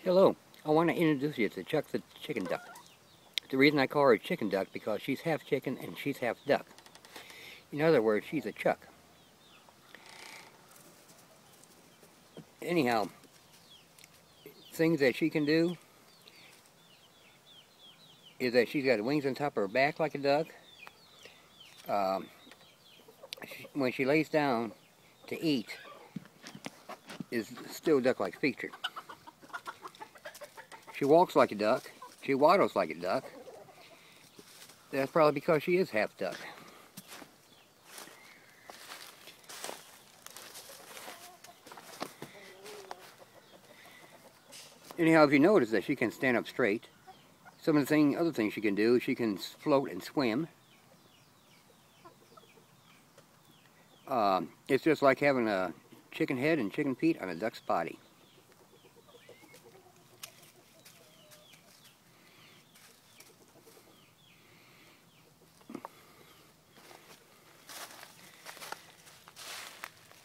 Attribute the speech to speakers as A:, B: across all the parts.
A: Hello, I want to introduce you to Chuck the chicken duck. The reason I call her a chicken duck because she's half chicken and she's half duck. In other words, she's a Chuck. Anyhow, things that she can do is that she's got wings on top of her back like a duck. When she lays down to eat, is still duck-like feature. She walks like a duck. She waddles like a duck. That's probably because she is half duck. Anyhow, if you notice that she can stand up straight, some of the other things she can do, she can float and swim. It's just like having a chicken head and chicken feet on a duck's body.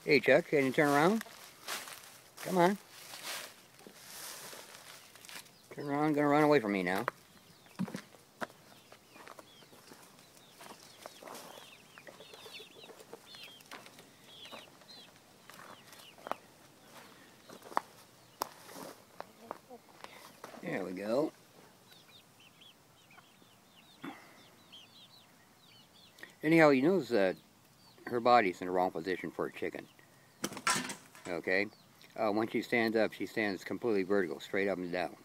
A: Hey Chuck, can you turn around? Come on. Turn around, gonna run away from me now. There we go. Anyhow, you notice that her body's in the wrong position for a chicken. Okay? When she stands up, she stands completely vertical, straight up and down.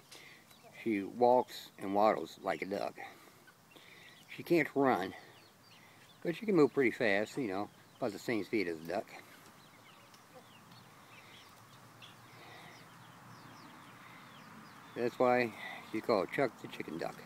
A: She walks and waddles like a duck. She can't run, but she can move pretty fast, you know, about the same speed as a duck. That's why she's called Chuck the chicken duck.